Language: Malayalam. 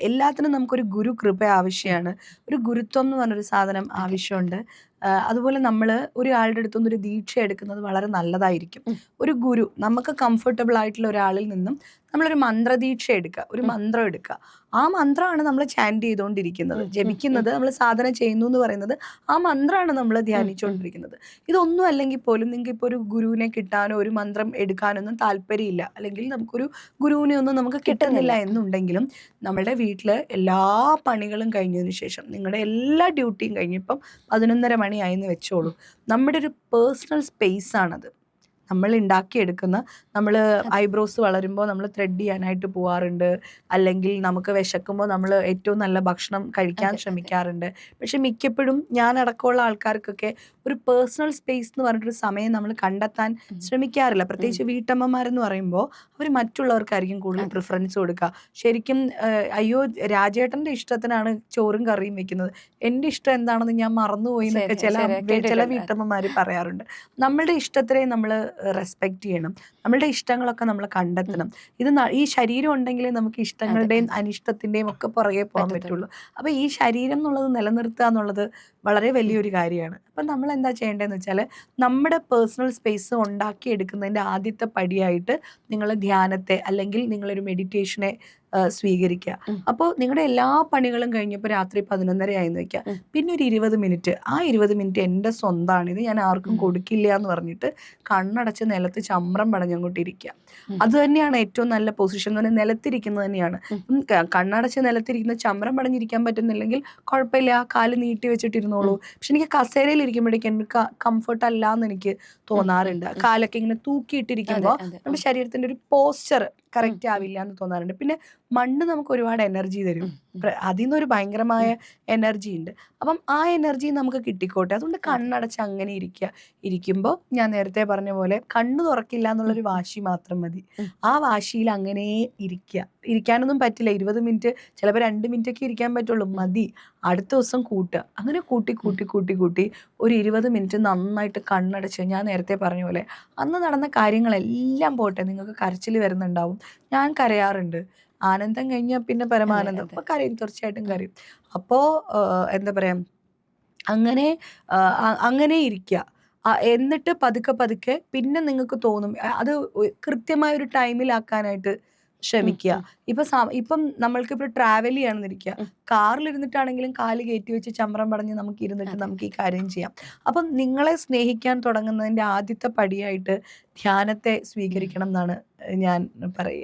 എല്ലാത്തിനും നമുക്കൊരു ഗുരു കൃപ ആവശ്യമാണ്. ഒരു ഗുരുത്വം എന്ന് പറഞ്ഞൊരു സാധനം ആവശ്യമുണ്ട്. അതുപോലെ നമ്മൾ ഒരാളുടെ അടുത്തുനിന്ന് ഒരു ദീക്ഷ എടുക്കുന്നത് വളരെ നല്ലതായിരിക്കും. ഒരു ഗുരു നമുക്ക് കംഫർട്ടബിൾ ആയിട്ടുള്ള ഒരാളിൽ നിന്നും നമ്മളൊരു മന്ത്രദീക്ഷ എടുക്കുക, ഒരു മന്ത്രം എടുക്കുക. ആ മന്ത്രമാണ് നമ്മൾ ചാൻറ്റ് ചെയ്തുകൊണ്ടിരിക്കുന്നത്, ജപിക്കുന്നത്, നമ്മൾ സാധന ചെയ്യുന്നു എന്ന് പറയുന്നത് ആ മന്ത്രമാണ് നമ്മൾ ധ്യാനിച്ചുകൊണ്ടിരിക്കുന്നത്. ഇതൊന്നും അല്ലെങ്കിൽ പോലും നിങ്ങൾക്ക് ഇപ്പോൾ ഒരു ഗുരുവിനെ കിട്ടാനോ ഒരു മന്ത്രം എടുക്കാനൊന്നും താല്പര്യമില്ല, അല്ലെങ്കിൽ നമുക്കൊരു ഗുരുവിനെ ഒന്നും നമുക്ക് കിട്ടുന്നില്ല എന്നുണ്ടെങ്കിലും നമ്മുടെ വീട്ടിൽ എല്ലാ പണികളും കഴിഞ്ഞതിന് ശേഷം നിങ്ങളുടെ എല്ലാ ഡ്യൂട്ടിയും കഴിഞ്ഞിപ്പം 11:30 മണിയായെന്ന് വെച്ചോളൂ, നമ്മുടെ ഒരു പേഴ്സണൽ സ്പേസ് ആണത്. നമ്മൾ ഉണ്ടാക്കിയെടുക്കുന്ന, നമ്മൾ ഐബ്രോസ് വളരുമ്പോൾ നമ്മൾ ത്രെഡ് ചെയ്യാനായിട്ട് പോവാറുണ്ട്, അല്ലെങ്കിൽ നമുക്ക് വിശക്കുമ്പോൾ നമ്മൾ ഏറ്റവും നല്ല ഭക്ഷണം കഴിക്കാൻ ശ്രമിക്കാറുണ്ട്. പക്ഷെ മിക്കപ്പോഴും ഞാൻ അടക്കമുള്ള ആൾക്കാർക്കൊക്കെ ഒരു പേഴ്സണൽ സ്പേസ് എന്ന് പറഞ്ഞിട്ടൊരു സമയം നമ്മൾ കണ്ടെത്താൻ ശ്രമിക്കാറില്ല. പ്രത്യേകിച്ച് വീട്ടമ്മമാരെന്ന് പറയുമ്പോൾ അവർ മറ്റുള്ളവർക്കായിരിക്കും കൂടുതൽ പ്രിഫറൻസ് കൊടുക്കുക. ശരിക്കും അയ്യോ രാജേട്ടൻ്റെ ഇഷ്ടത്തിനാണ് ചോറും കറിയും വെക്കുന്നത്, എൻ്റെ ഇഷ്ടം എന്താണെന്ന് ഞാൻ മറന്നുപോയി എന്നൊക്കെ ചില വീട്ടമ്മമാർ പറയാറുണ്ട്. നമ്മളുടെ ഇഷ്ടത്തിനെ നമ്മൾ റെസ്പെക്റ്റ് ചെയ്യണം, നമ്മളുടെ ഇഷ്ടങ്ങളൊക്കെ നമ്മൾ കണ്ടെത്തണം. ഇത് ഈ ശരീരം ഉണ്ടെങ്കിലേ നമുക്ക് ഇഷ്ടങ്ങളുടെയും അനിഷ്ടത്തിൻ്റെയും ഒക്കെ പുറകെ പോകാൻ പറ്റുള്ളൂ. അപ്പോൾ ഈ ശരീരം എന്നുള്ളത് നിലനിർത്തുക എന്നുള്ളത് വളരെ വലിയൊരു കാര്യമാണ്. അപ്പം നമ്മൾ എന്താ ചെയ്യേണ്ടതെന്ന് വെച്ചാൽ നമ്മുടെ പേഴ്സണൽ സ്പേസ് ഉണ്ടാക്കിയെടുക്കുന്നതിൻ്റെ ആദ്യത്തെ പടിയായിട്ട് നിങ്ങൾ ധ്യാനത്തെ അല്ലെങ്കിൽ നിങ്ങളൊരു മെഡിറ്റേഷനെ സ്വീകരിക്കുക. അപ്പോൾ നിങ്ങളുടെ എല്ലാ പണികളും കഴിഞ്ഞപ്പോൾ രാത്രി 11:30 ആയെന്ന് വയ്ക്കുക, പിന്നെ ഒരു 20 മിനിറ്റ്, ആ 20 മിനിറ്റ് എൻ്റെ സ്വന്തമാണ്, ഇത് ഞാൻ ആർക്കും കൊടുക്കില്ല എന്ന് പറഞ്ഞിട്ട് കണ്ണടച്ച് നിലത്ത് ചമ്രം പടഞ്ഞങ്ങോട്ട് ഇരിക്കുക. അത് തന്നെയാണ് ഏറ്റവും നല്ല പൊസിഷൻ എന്ന് പറഞ്ഞാൽ, നിലത്തിരിക്കുന്നത് തന്നെയാണ്. കണ്ണടച്ച് നിലത്തിരിക്കുന്ന ചമ്രം പടഞ്ഞിരിക്കാൻ പറ്റുന്നില്ലെങ്കിൽ കുഴപ്പമില്ല, കാല് നീട്ടി വെച്ചിട്ടിരുന്നോളൂ. പക്ഷെ എനിക്ക് കസേരയിൽ ഇരിക്കുമ്പോഴേക്കും എനിക്ക് കംഫർട്ട് അല്ല എന്ന് എനിക്ക് തോന്നാറുണ്ട്. കാലൊക്കെ ഇങ്ങനെ തൂക്കിയിട്ടിരിക്കുമ്പോൾ നമ്മുടെ ശരീരത്തിൻ്റെ ഒരു പോസ്ചർ കറക്റ്റ് ആവില്ല എന്ന് തോന്നാറുണ്ട്. പിന്നെ മണ്ണ് നമുക്ക് ഒരുപാട് എനർജി തരും, അതിൽ നിന്നൊരു ഭയങ്കരമായ എനർജി ഉണ്ട്. അപ്പം ആ എനർജി നമുക്ക് കിട്ടിക്കോട്ടെ, അതുകൊണ്ട് കണ്ണടച്ച് അങ്ങനെ ഇരിക്കുമ്പോൾ ഞാൻ നേരത്തെ പറഞ്ഞ പോലെ കണ്ണു തുറക്കില്ല എന്നുള്ളൊരു വാശി മാത്രം മതി. ആ വാശിയിൽ അങ്ങനെ ഇരിക്കാനൊന്നും പറ്റില്ല. 20 മിനിറ്റ്, ചിലപ്പോൾ 2 മിനിറ്റ് ഒക്കെ ഇരിക്കാൻ പറ്റുള്ളൂ, മതി. അടുത്ത ദിവസം കൂട്ടുക, അങ്ങനെ കൂട്ടി ഒരു 20 മിനിറ്റ് നന്നായിട്ട് കണ്ണടച്ച്, ഞാൻ നേരത്തെ പറഞ്ഞ പോലെ അന്ന് നടന്ന കാര്യങ്ങളെല്ലാം പോട്ടെ, നിങ്ങൾക്ക് കരച്ചിൽ വരുന്നുണ്ടാവും, ഞാൻ കരയാറുണ്ട്. ആനന്ദം കഴിഞ്ഞാൽ പിന്നെ പരമാനന്ദം. അപ്പോൾ കരയും, തീർച്ചയായിട്ടും കരയും. അപ്പോൾ എന്താ പറയുക, അങ്ങനെ ഇരിക്കുക. എന്നിട്ട് പതുക്കെ പിന്നെ നിങ്ങൾക്ക് തോന്നും അത് കൃത്യമായൊരു ടൈമിലാക്കാനായിട്ട് ശ്രമിക്കുക. ഇപ്പം നമ്മൾക്കിപ്പോൾ ട്രാവൽ ചെയ്യണമെന്നിരിക്കുക, കാറിലിരുന്നിട്ടാണെങ്കിലും കാല് കയറ്റി വെച്ച് ചമ്രം പടഞ്ഞ് നമുക്ക് ഇരുന്നിട്ട് നമുക്ക് ഈ കാര്യം ചെയ്യാം. അപ്പം നിങ്ങളെ സ്നേഹിക്കാൻ തുടങ്ങുന്നതിൻ്റെ ആദ്യത്തെ പടിയായിട്ട് ധ്യാനത്തെ സ്വീകരിക്കണം എന്നാണ് ഞാൻ പറയുക.